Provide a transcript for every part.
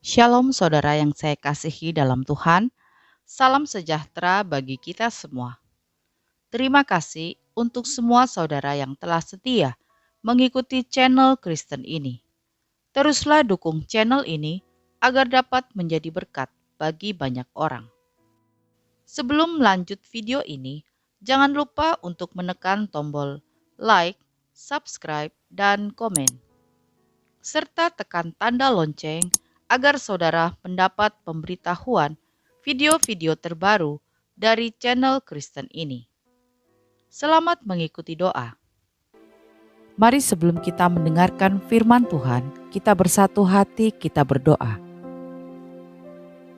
Shalom saudara yang saya kasihi dalam Tuhan, salam sejahtera bagi kita semua. Terima kasih untuk semua saudara yang telah setia mengikuti channel Kristen ini. Teruslah dukung channel ini agar dapat menjadi berkat bagi banyak orang. Sebelum lanjut video ini, jangan lupa untuk menekan tombol like, subscribe, dan komen, serta tekan tanda lonceng agar saudara mendapat pemberitahuan video-video terbaru dari channel Kristen ini. Selamat mengikuti doa. Mari sebelum kita mendengarkan firman Tuhan, kita bersatu hati, kita berdoa.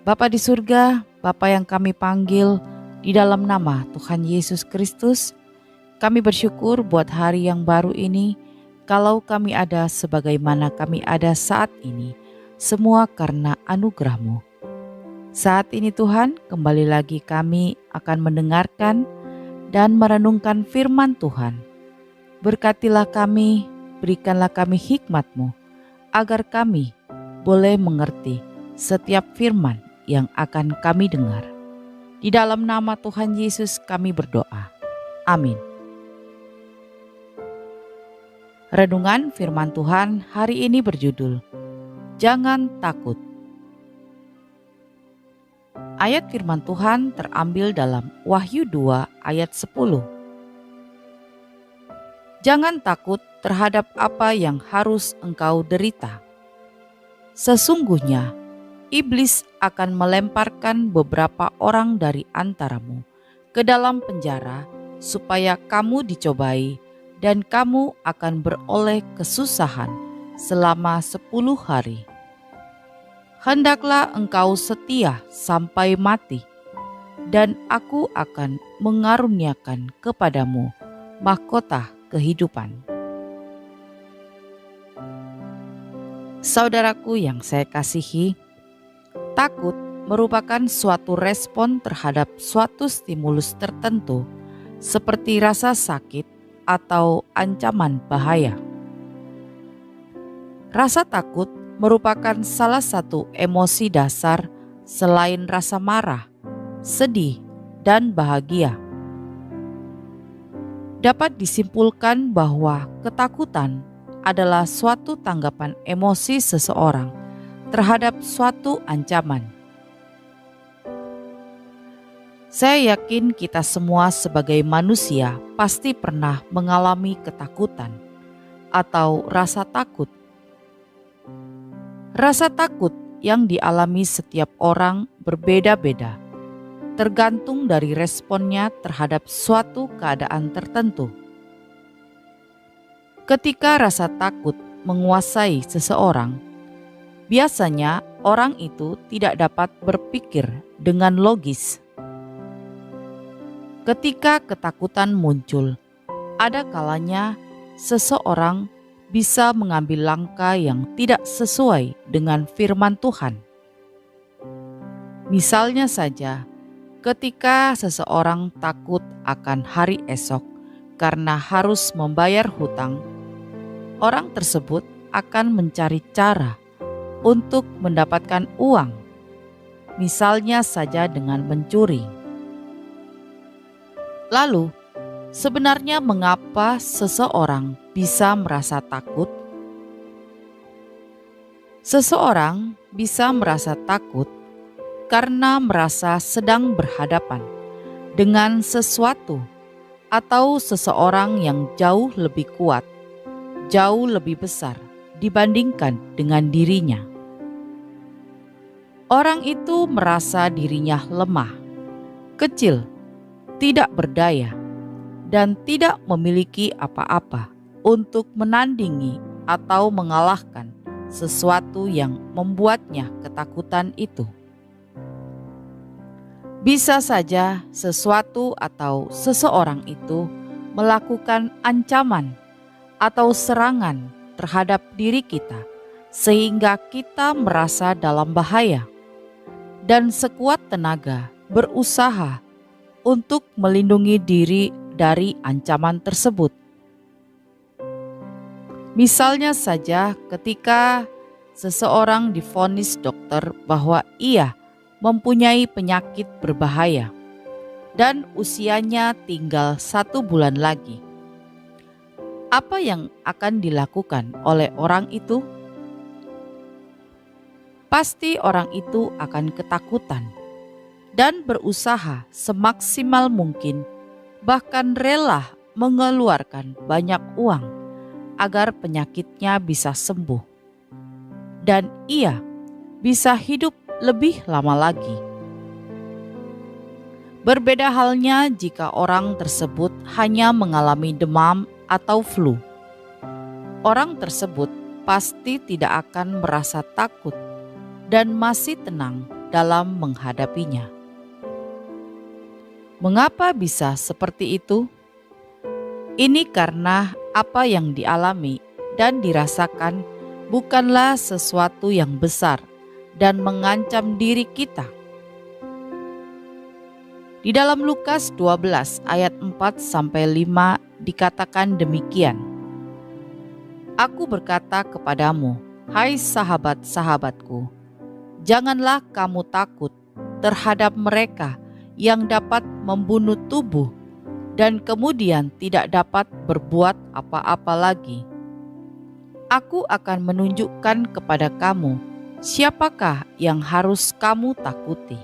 Bapa di surga, Bapa yang kami panggil di dalam nama Tuhan Yesus Kristus, kami bersyukur buat hari yang baru ini, kalau kami ada sebagaimana kami ada saat ini, semua karena anugerah-Mu. Saat ini Tuhan, kembali lagi kami akan mendengarkan dan merenungkan firman Tuhan. Berkatilah kami, berikanlah kami hikmat-Mu, agar kami boleh mengerti setiap firman yang akan kami dengar. Di dalam nama Tuhan Yesus kami berdoa. Amin. Renungan firman Tuhan hari ini berjudul, Jangan Takut. Ayat firman Tuhan terambil dalam Wahyu 2 ayat 10. Jangan takut terhadap apa yang harus engkau derita. Sesungguhnya, iblis akan melemparkan beberapa orang dari antaramu ke dalam penjara supaya kamu dicobai dan kamu akan beroleh kesusahan selama 10 hari. Hendaklah engkau setia sampai mati, dan aku akan mengaruniakan kepadamu mahkota kehidupan. Saudaraku yang saya kasihi, takut merupakan suatu respon terhadap suatu stimulus tertentu, seperti rasa sakit atau ancaman bahaya. Rasa takut merupakan salah satu emosi dasar selain rasa marah, sedih, dan bahagia. Dapat disimpulkan bahwa ketakutan adalah suatu tanggapan emosi seseorang terhadap suatu ancaman. Saya yakin kita semua sebagai manusia pasti pernah mengalami ketakutan atau rasa takut. Rasa takut yang dialami setiap orang berbeda-beda, tergantung dari responnya terhadap suatu keadaan tertentu. Ketika rasa takut menguasai seseorang, biasanya orang itu tidak dapat berpikir dengan logis. Ketika ketakutan muncul, ada kalanya seseorang bisa mengambil langkah yang tidak sesuai dengan firman Tuhan. Misalnya saja, ketika seseorang takut akan hari esok karena harus membayar hutang, orang tersebut akan mencari cara untuk mendapatkan uang, misalnya saja dengan mencuri. Lalu, sebenarnya mengapa seseorang bisa merasa takut? Seseorang bisa merasa takut karena merasa sedang berhadapan dengan sesuatu atau seseorang yang jauh lebih kuat, jauh lebih besar dibandingkan dengan dirinya. Orang itu merasa dirinya lemah, kecil, tidak berdaya, dan tidak memiliki apa-apa untuk menandingi atau mengalahkan sesuatu yang membuatnya ketakutan itu. Bisa saja sesuatu atau seseorang itu melakukan ancaman atau serangan terhadap diri kita, sehingga kita merasa dalam bahaya dan sekuat tenaga berusaha untuk melindungi diri dari ancaman tersebut. Misalnya saja ketika seseorang divonis dokter bahwa ia mempunyai penyakit berbahaya dan usianya tinggal 1 bulan lagi. Apa yang akan dilakukan oleh orang itu? Pasti orang itu akan ketakutan dan berusaha semaksimal mungkin, bahkan rela mengeluarkan banyak uang agar penyakitnya bisa sembuh dan ia bisa hidup lebih lama lagi. Berbeda halnya jika orang tersebut hanya mengalami demam atau flu. Orang tersebut pasti tidak akan merasa takut dan masih tenang dalam menghadapinya. Mengapa bisa seperti itu? Ini karena apa yang dialami dan dirasakan bukanlah sesuatu yang besar dan mengancam diri kita. Di dalam Lukas 12 ayat 4-5 dikatakan demikian. Aku berkata kepadamu, hai sahabat-sahabatku, janganlah kamu takut terhadap mereka yang dapat membunuh tubuh dan kemudian tidak dapat berbuat apa-apa lagi. Aku akan menunjukkan kepada kamu siapakah yang harus kamu takuti.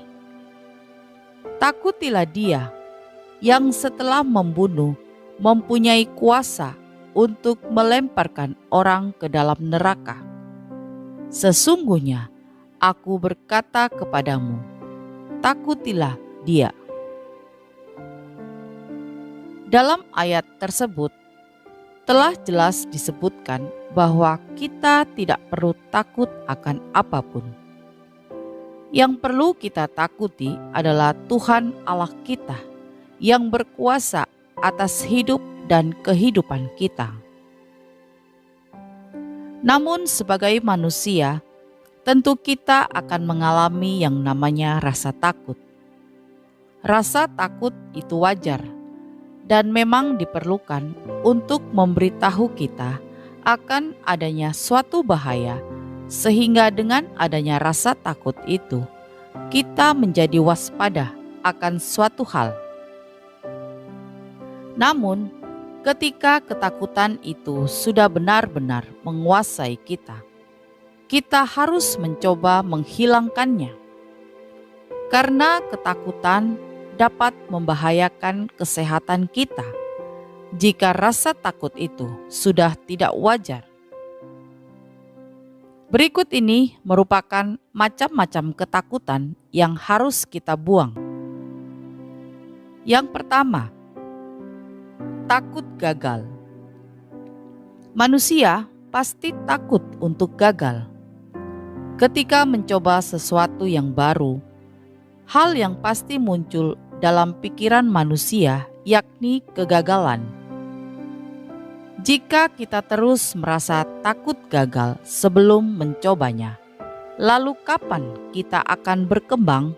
Takutilah Dia yang setelah membunuh mempunyai kuasa untuk melemparkan orang ke dalam neraka. Sesungguhnya aku berkata kepadamu, takutilah Dia. Dalam ayat tersebut telah jelas disebutkan bahwa kita tidak perlu takut akan apapun. Yang perlu kita takuti adalah Tuhan Allah kita yang berkuasa atas hidup dan kehidupan kita. Namun sebagai manusia, tentu kita akan mengalami yang namanya rasa takut. Rasa takut itu wajar dan memang diperlukan untuk memberitahu kita akan adanya suatu bahaya, sehingga dengan adanya rasa takut itu, kita menjadi waspada akan suatu hal. Namun, ketika ketakutan itu sudah benar-benar menguasai kita, kita harus mencoba menghilangkannya. Karena ketakutan dapat membahayakan kesehatan kita jika rasa takut itu sudah tidak wajar. Berikut ini merupakan macam-macam ketakutan yang harus kita buang. Yang pertama, takut gagal. Manusia pasti takut untuk gagal. Ketika mencoba sesuatu yang baru, hal yang pasti muncul dalam pikiran manusia yakni kegagalan. Jika kita terus merasa takut gagal sebelum mencobanya, lalu kapan kita akan berkembang?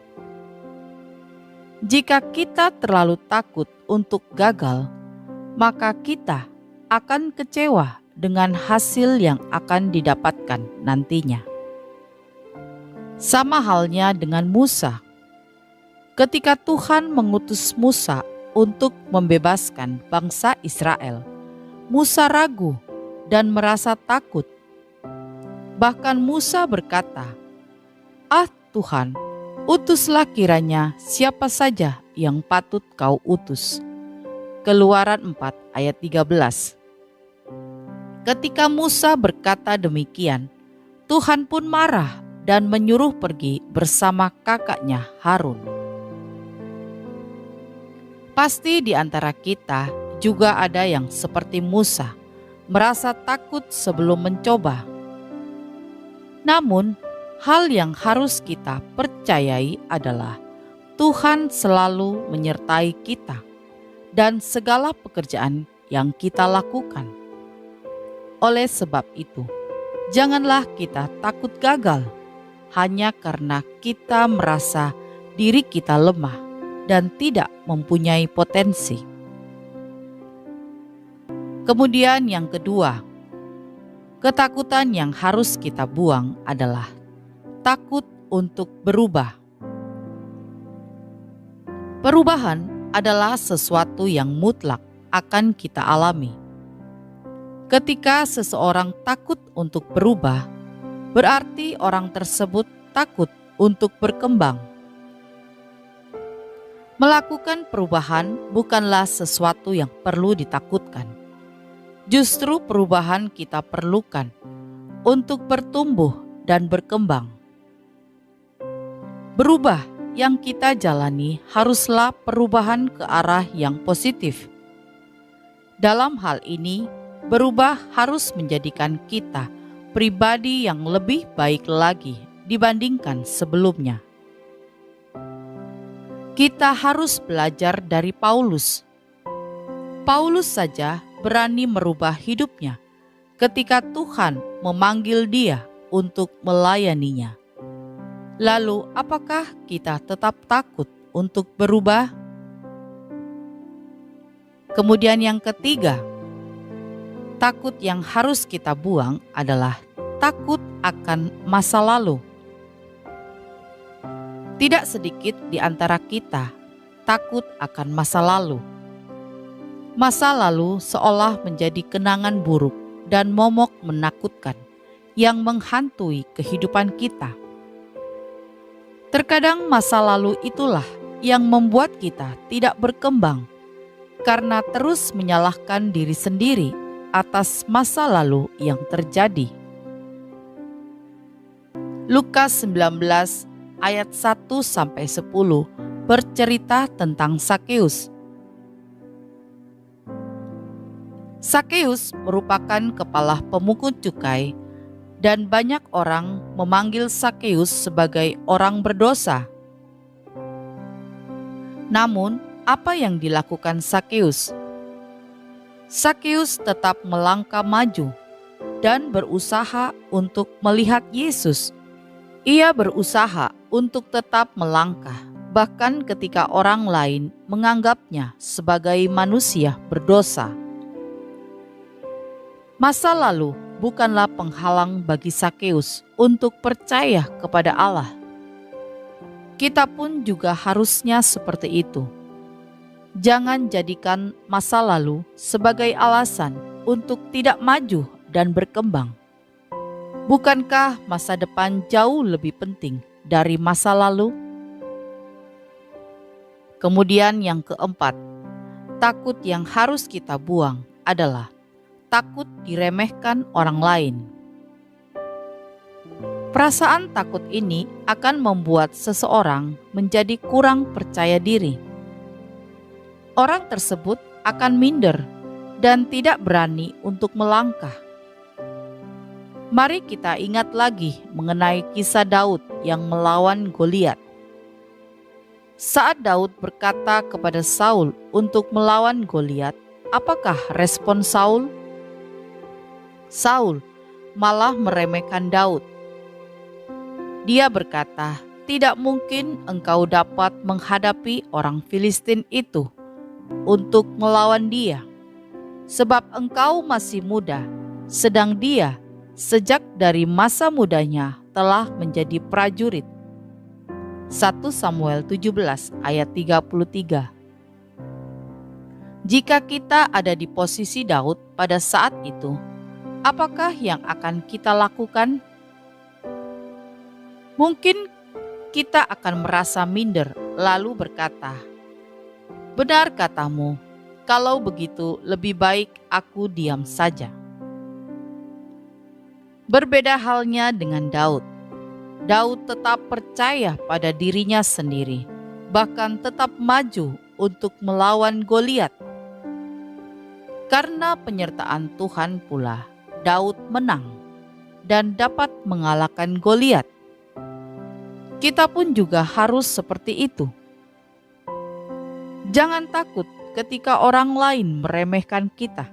Jika kita terlalu takut untuk gagal, maka kita akan kecewa dengan hasil yang akan didapatkan nantinya. Sama halnya dengan Musa. Ketika Tuhan mengutus Musa untuk membebaskan bangsa Israel, Musa ragu dan merasa takut. Bahkan Musa berkata, "Ah Tuhan, utuslah kiranya siapa saja yang patut kau utus." Keluaran 4 ayat 13. Ketika Musa berkata demikian, Tuhan pun marah dan menyuruh pergi bersama kakaknya Harun. Pasti di antara kita juga ada yang seperti Musa, merasa takut sebelum mencoba. Namun, hal yang harus kita percayai adalah Tuhan selalu menyertai kita dan segala pekerjaan yang kita lakukan. Oleh sebab itu, janganlah kita takut gagal hanya karena kita merasa diri kita lemah dan tidak mempunyai potensi. Kemudian yang kedua, Ketakutan yang harus kita buang adalah takut untuk berubah. Perubahan adalah sesuatu yang mutlak akan kita alami. Ketika seseorang takut untuk berubah, berarti orang tersebut takut untuk berkembang. Melakukan perubahan bukanlah sesuatu yang perlu ditakutkan. Justru perubahan kita perlukan untuk bertumbuh dan berkembang. Berubah yang kita jalani haruslah perubahan ke arah yang positif. Dalam hal ini, berubah harus menjadikan kita pribadi yang lebih baik lagi dibandingkan sebelumnya. Kita harus belajar dari Paulus. Paulus saja berani merubah hidupnya ketika Tuhan memanggil dia untuk melayaninya. Lalu, apakah kita tetap takut untuk berubah? Kemudian yang ketiga, takut yang harus kita buang adalah takut akan masa lalu. Tidak sedikit di antara kita takut akan masa lalu. Masa lalu seolah menjadi kenangan buruk dan momok menakutkan yang menghantui kehidupan kita. Terkadang masa lalu itulah yang membuat kita tidak berkembang karena terus menyalahkan diri sendiri atas masa lalu yang terjadi. Lukas 19 ayat 1-10 bercerita tentang Sakeus. Sakeus merupakan kepala pemungut cukai dan banyak orang memanggil Sakeus sebagai orang berdosa. Namun, apa yang dilakukan Sakeus? Sakeus tetap melangkah maju dan berusaha untuk melihat Yesus. Ia berusaha untuk tetap melangkah, bahkan ketika orang lain menganggapnya sebagai manusia berdosa. Masa lalu bukanlah penghalang bagi Sakeus untuk percaya kepada Allah. Kita pun juga harusnya seperti itu. Jangan jadikan masa lalu sebagai alasan untuk tidak maju dan berkembang. Bukankah masa depan jauh lebih penting dari masa lalu? Kemudian yang keempat, takut yang harus kita buang adalah takut diremehkan orang lain. Perasaan takut ini akan membuat seseorang menjadi kurang percaya diri. Orang tersebut akan minder dan tidak berani untuk melangkah. Mari kita ingat lagi mengenai kisah Daud yang melawan Goliat. Saat Daud berkata kepada Saul untuk melawan Goliat, apakah respon Saul? Saul malah meremehkan Daud. Dia berkata, "Tidak mungkin engkau dapat menghadapi orang Filistin itu untuk melawan dia, sebab engkau masih muda, sedang dia sejak dari masa mudanya telah menjadi prajurit." 1 Samuel 17 ayat 33. Jika kita ada di posisi Daud pada saat itu, apakah yang akan kita lakukan? Mungkin kita akan merasa minder lalu berkata, "Benar katamu, kalau begitu lebih baik aku diam saja." Berbeda halnya dengan Daud. Daud tetap percaya pada dirinya sendiri, bahkan tetap maju untuk melawan Goliat. Karena penyertaan Tuhan pula, Daud menang dan dapat mengalahkan Goliat. Kita pun juga harus seperti itu. Jangan takut ketika orang lain meremehkan kita.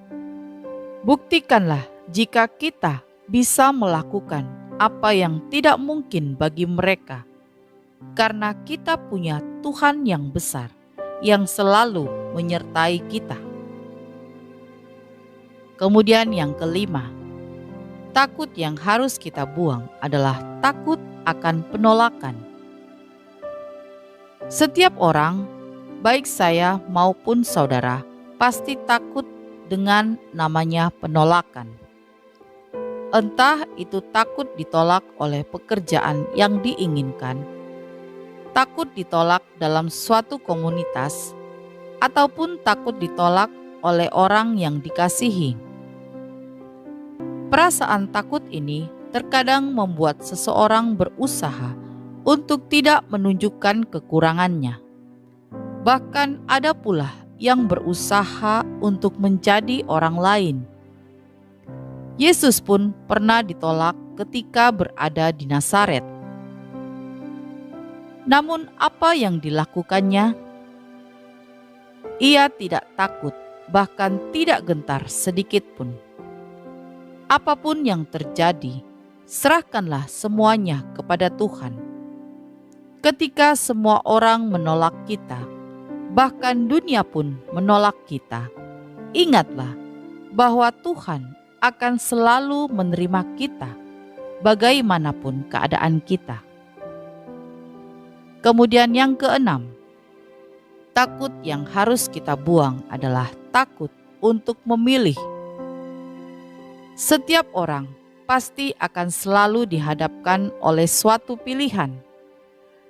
Buktikanlah jika kita bisa melakukan apa yang tidak mungkin bagi mereka, karena kita punya Tuhan yang besar yang selalu menyertai kita. Kemudian yang kelima, Takut yang harus kita buang adalah takut akan penolakan. Setiap orang, baik saya maupun saudara, pasti takut dengan namanya penolakan. Entah itu takut ditolak oleh pekerjaan yang diinginkan, takut ditolak dalam suatu komunitas, ataupun takut ditolak oleh orang yang dikasihi. Perasaan takut ini terkadang membuat seseorang berusaha untuk tidak menunjukkan kekurangannya. Bahkan ada pula yang berusaha untuk menjadi orang lain. Yesus pun pernah ditolak ketika berada di Nazaret. Namun apa yang dilakukannya? Ia tidak takut, bahkan tidak gentar sedikit pun. Apapun yang terjadi, serahkanlah semuanya kepada Tuhan. Ketika semua orang menolak kita, bahkan dunia pun menolak kita, ingatlah bahwa Tuhan akan selalu menerima kita, bagaimanapun keadaan kita. Kemudian yang keenam, takut yang harus kita buang adalah takut untuk memilih. Setiap orang pasti akan selalu dihadapkan oleh suatu pilihan.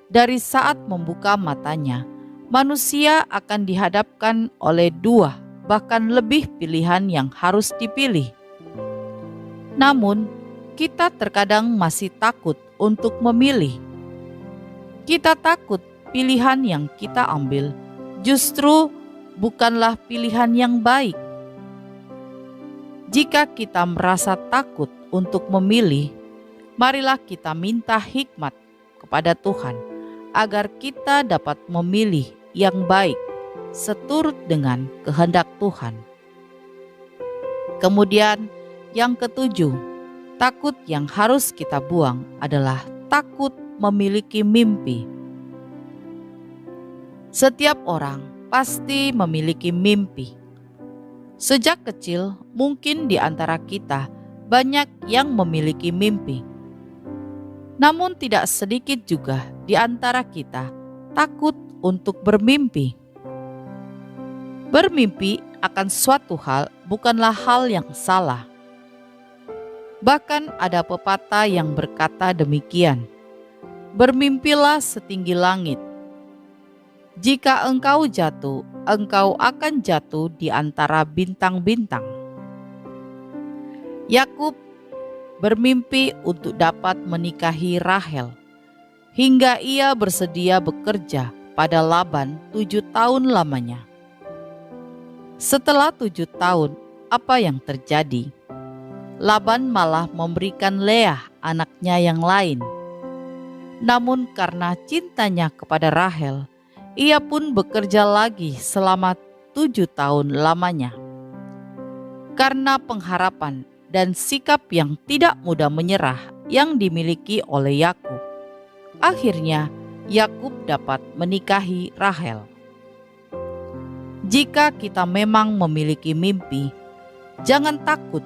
Dari saat membuka matanya, manusia akan dihadapkan oleh 2, bahkan lebih pilihan yang harus dipilih. Namun, kita terkadang masih takut untuk memilih. Kita takut pilihan yang kita ambil justru bukanlah pilihan yang baik. Jika kita merasa takut untuk memilih, marilah kita minta hikmat kepada Tuhan agar kita dapat memilih yang baik seturut dengan kehendak Tuhan. Kemudian yang ketujuh, takut yang harus kita buang adalah takut memiliki mimpi. Setiap orang pasti memiliki mimpi. Sejak kecil, mungkin di antara kita banyak yang memiliki mimpi. Namun tidak sedikit juga di antara kita takut untuk bermimpi. Bermimpi akan suatu hal bukanlah hal yang salah. Bahkan ada pepatah yang berkata demikian, "Bermimpilah setinggi langit. Jika engkau jatuh, engkau akan jatuh di antara bintang-bintang." Yakub bermimpi untuk dapat menikahi Rahel, hingga ia bersedia bekerja pada Laban 7 tahun lamanya. Setelah 7 tahun, apa yang terjadi? Laban malah memberikan Leah anaknya yang lain. Namun karena cintanya kepada Rahel, ia pun bekerja lagi selama 7 tahun lamanya. Karena pengharapan dan sikap yang tidak mudah menyerah yang dimiliki oleh Yakub, akhirnya Yakub dapat menikahi Rahel. Jika kita memang memiliki mimpi, jangan takut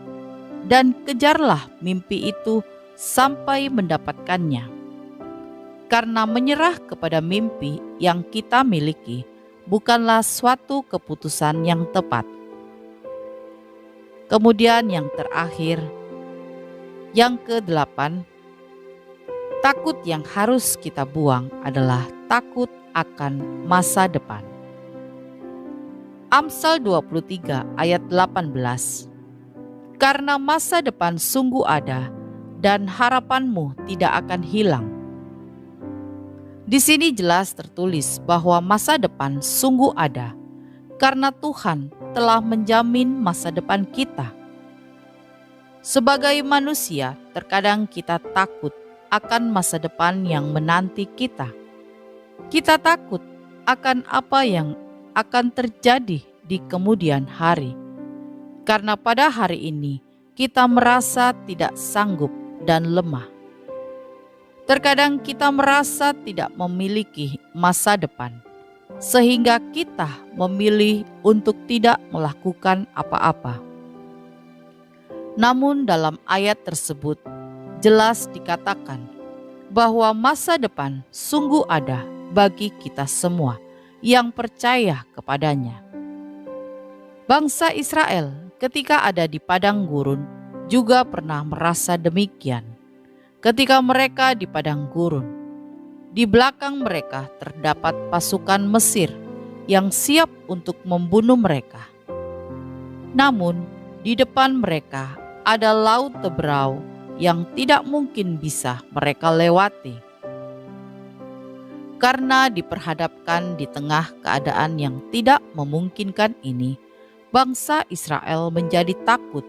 dan kejarlah mimpi itu sampai mendapatkannya. Karena menyerah kepada mimpi yang kita miliki bukanlah suatu keputusan yang tepat. Kemudian yang terakhir, yang ke-8, takut yang harus kita buang adalah takut akan masa depan. Amsal 23 ayat 18. Karena masa depan sungguh ada dan harapanmu tidak akan hilang. Di sini jelas tertulis bahwa masa depan sungguh ada, karena Tuhan telah menjamin masa depan kita. Sebagai manusia, terkadang kita takut akan masa depan yang menanti kita. Kita takut akan apa yang akan terjadi di kemudian hari, karena pada hari ini kita merasa tidak sanggup dan lemah. Terkadang kita merasa tidak memiliki masa depan, sehingga kita memilih untuk tidak melakukan apa-apa. Namun dalam ayat tersebut jelas dikatakan bahwa masa depan sungguh ada bagi kita semua yang percaya kepadanya. Bangsa Israel ketika ada di padang gurun juga pernah merasa demikian. Ketika mereka di padang gurun, di belakang mereka terdapat pasukan Mesir yang siap untuk membunuh mereka. Namun di depan mereka ada laut Teberau yang tidak mungkin bisa mereka lewati. Karena diperhadapkan di tengah keadaan yang tidak memungkinkan ini, bangsa Israel menjadi takut.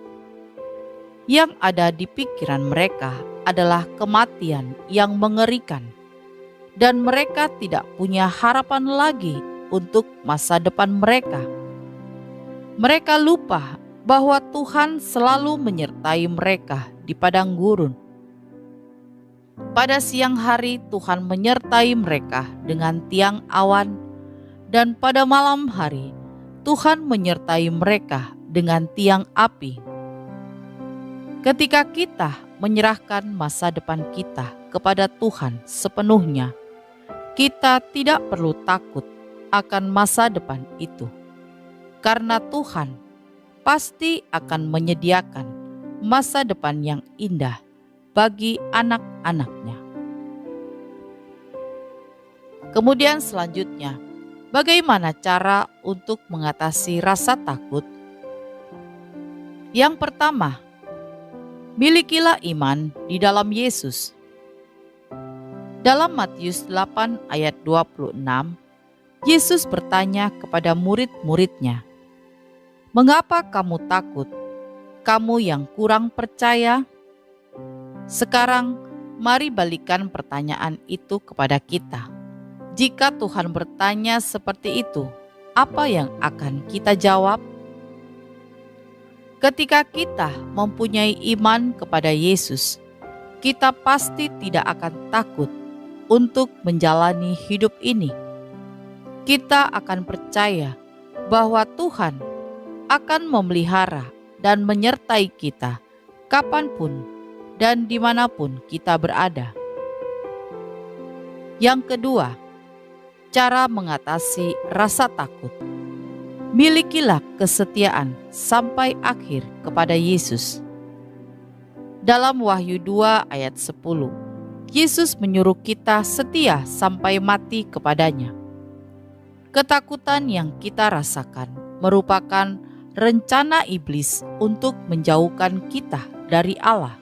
Yang ada di pikiran mereka adalah kematian yang mengerikan, dan mereka tidak punya harapan lagi untuk masa depan mereka. Mereka lupa bahwa Tuhan selalu menyertai mereka di padang gurun. Pada siang hari Tuhan menyertai mereka dengan tiang awan, dan pada malam hari Tuhan menyertai mereka dengan tiang api. Ketika kita menyerahkan masa depan kita kepada Tuhan sepenuhnya, kita tidak perlu takut akan masa depan itu, karena Tuhan pasti akan menyediakan masa depan yang indah bagi anak-anaknya. Kemudian selanjutnya, bagaimana cara untuk mengatasi rasa takut? Yang pertama, milikilah iman di dalam Yesus. Dalam Matius 8 ayat 26, Yesus bertanya kepada murid-muridnya, "Mengapa kamu takut, kamu yang kurang percaya?" Sekarang, mari balikan pertanyaan itu kepada kita. Jika Tuhan bertanya seperti itu, apa yang akan kita jawab? Ketika kita mempunyai iman kepada Yesus, kita pasti tidak akan takut untuk menjalani hidup ini. Kita akan percaya bahwa Tuhan akan memelihara dan menyertai kita kapanpun dan dimanapun kita berada. Yang kedua, cara mengatasi rasa takut. Milikilah kesetiaan sampai akhir kepada Yesus. Dalam Wahyu 2 ayat 10, Yesus menyuruh kita setia sampai mati kepadanya. Ketakutan yang kita rasakan merupakan rencana iblis untuk menjauhkan kita dari Allah.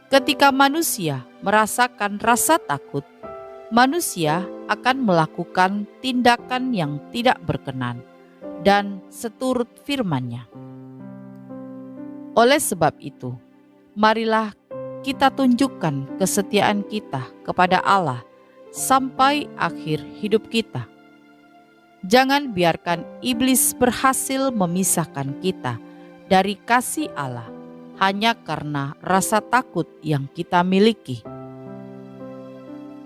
Ketika manusia merasakan rasa takut, manusia akan melakukan tindakan yang tidak berkenan dan seturut firman-Nya. Oleh sebab itu, marilah kita tunjukkan kesetiaan kita kepada Allah sampai akhir hidup kita. Jangan biarkan iblis berhasil memisahkan kita dari kasih Allah hanya karena rasa takut yang kita miliki.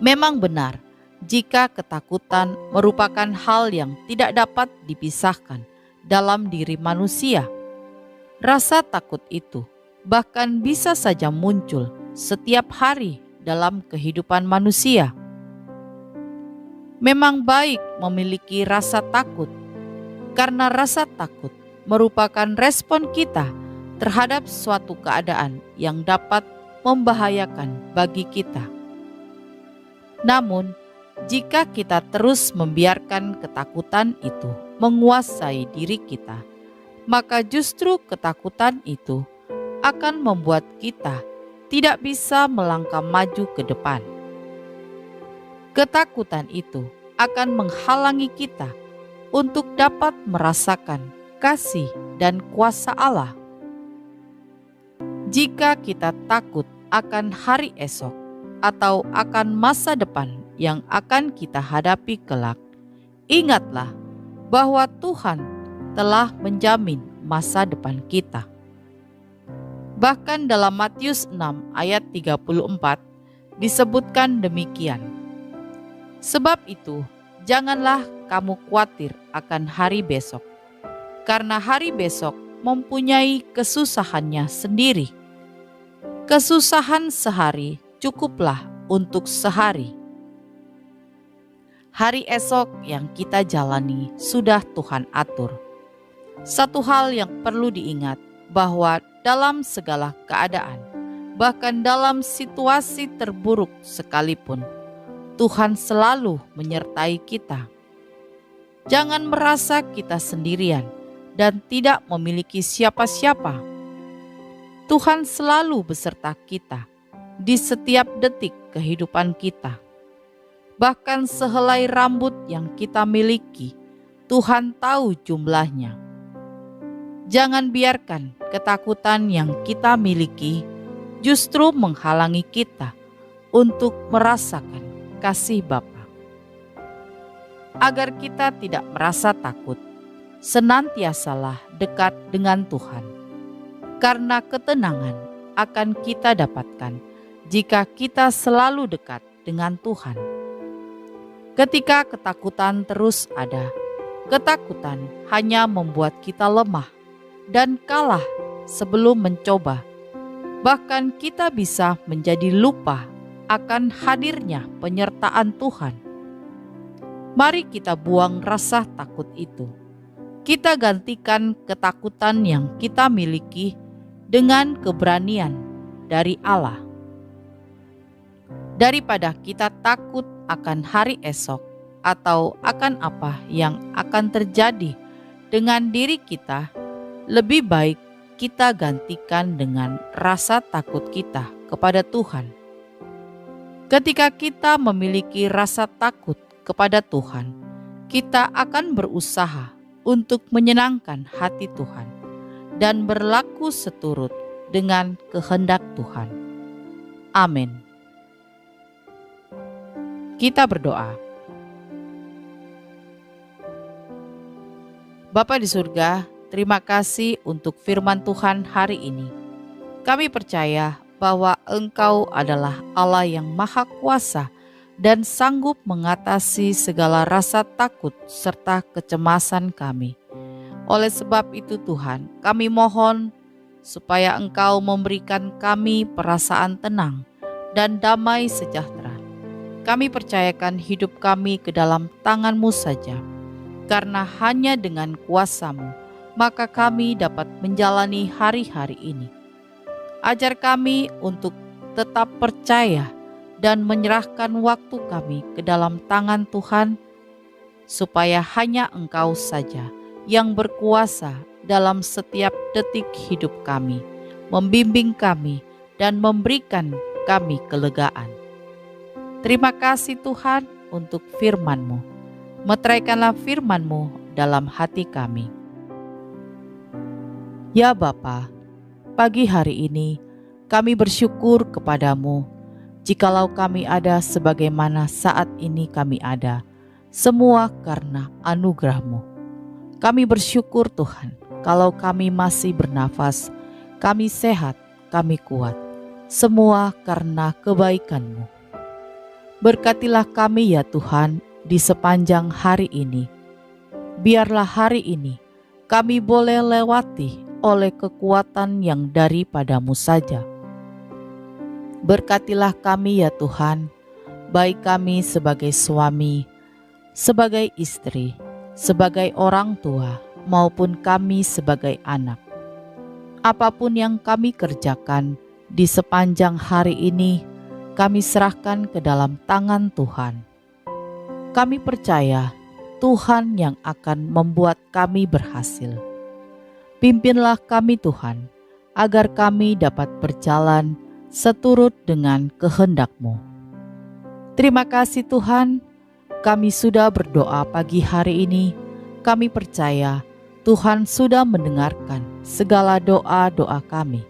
Memang benar, jika ketakutan merupakan hal yang tidak dapat dipisahkan dalam diri manusia, rasa takut itu bahkan bisa saja muncul setiap hari dalam kehidupan manusia. Memang baik memiliki rasa takut, karena rasa takut merupakan respon kita terhadap suatu keadaan yang dapat membahayakan bagi kita. Namun, jika kita terus membiarkan ketakutan itu menguasai diri kita, maka justru ketakutan itu akan membuat kita tidak bisa melangkah maju ke depan. Ketakutan itu akan menghalangi kita untuk dapat merasakan kasih dan kuasa Allah. Jika kita takut akan hari esok atau akan masa depan yang akan kita hadapi kelak, ingatlah bahwa Tuhan telah menjamin masa depan kita. Bahkan dalam Matius 6 ayat 34 disebutkan demikian, "Sebab itu, janganlah kamu khawatir akan hari besok, karena hari besok mempunyai kesusahannya sendiri. Kesusahan sehari cukuplah untuk sehari. Hari esok yang kita jalani sudah Tuhan atur. Satu hal yang perlu diingat, bahwa dalam segala keadaan, bahkan dalam situasi terburuk sekalipun, Tuhan selalu menyertai kita. Jangan merasa kita sendirian dan tidak memiliki siapa-siapa. Tuhan selalu beserta kita di setiap detik kehidupan kita. Bahkan sehelai rambut yang kita miliki, Tuhan tahu jumlahnya. Jangan biarkan ketakutan yang kita miliki justru menghalangi kita untuk merasakan kasih Bapa. Agar kita tidak merasa takut, senantiasalah dekat dengan Tuhan. Karena ketenangan akan kita dapatkan jika kita selalu dekat dengan Tuhan. Ketika ketakutan terus ada, ketakutan hanya membuat kita lemah dan kalah sebelum mencoba. Bahkan kita bisa menjadi lupa akan hadirnya penyertaan Tuhan. Mari kita buang rasa takut itu. Kita gantikan ketakutan yang kita miliki dengan keberanian dari Allah. Daripada kita takut akan hari esok atau akan apa yang akan terjadi dengan diri kita, lebih baik kita gantikan dengan rasa takut kita kepada Tuhan. Ketika kita memiliki rasa takut kepada Tuhan, kita akan berusaha untuk menyenangkan hati Tuhan dan berlaku seturut dengan kehendak Tuhan. Amin. Kita berdoa. Bapa di surga, terima kasih untuk firman Tuhan hari ini. Kami percaya bahwa Engkau adalah Allah yang Maha Kuasa dan sanggup mengatasi segala rasa takut serta kecemasan kami. Oleh sebab itu Tuhan, kami mohon supaya Engkau memberikan kami perasaan tenang dan damai sejahtera. Kami percayakan hidup kami ke dalam tangan-Mu saja, karena hanya dengan kuasa-Mu, maka kami dapat menjalani hari-hari ini. Ajar kami untuk tetap percaya dan menyerahkan waktu kami ke dalam tangan Tuhan, supaya hanya Engkau saja yang berkuasa dalam setiap detik hidup kami, membimbing kami dan memberikan kami kelegaan. Terima kasih Tuhan untuk firman-Mu. Meteraikanlah firman-Mu dalam hati kami. Ya Bapa, pagi hari ini kami bersyukur kepadamu jikalau kami ada sebagaimana saat ini kami ada, semua karena anugerah-Mu. Kami bersyukur Tuhan, kalau kami masih bernafas, kami sehat, kami kuat, semua karena kebaikan-Mu. Berkatilah kami ya Tuhan di sepanjang hari ini. Biarlah hari ini kami boleh lewati oleh kekuatan yang daripada-Mu saja. Berkatilah kami ya Tuhan, baik kami sebagai suami, sebagai istri, sebagai orang tua, maupun kami sebagai anak. Apapun yang kami kerjakan di sepanjang hari ini, kami serahkan ke dalam tangan Tuhan. Kami percaya Tuhan yang akan membuat kami berhasil. Pimpinlah kami Tuhan, agar kami dapat berjalan seturut dengan kehendak-Mu. Terima kasih Tuhan, kami sudah berdoa pagi hari ini. Kami percaya Tuhan sudah mendengarkan segala doa-doa kami.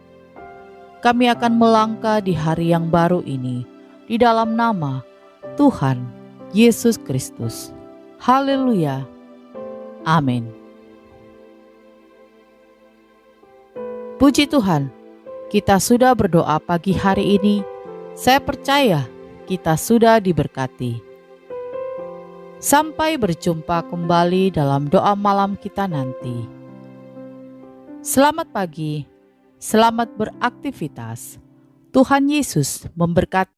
Kami akan melangkah di hari yang baru ini di dalam nama Tuhan Yesus Kristus. Haleluya. Amin. Puji Tuhan, kita sudah berdoa pagi hari ini. Saya percaya kita sudah diberkati. Sampai berjumpa kembali dalam doa malam kita nanti. Selamat pagi, selamat beraktivitas. Tuhan Yesus memberkati.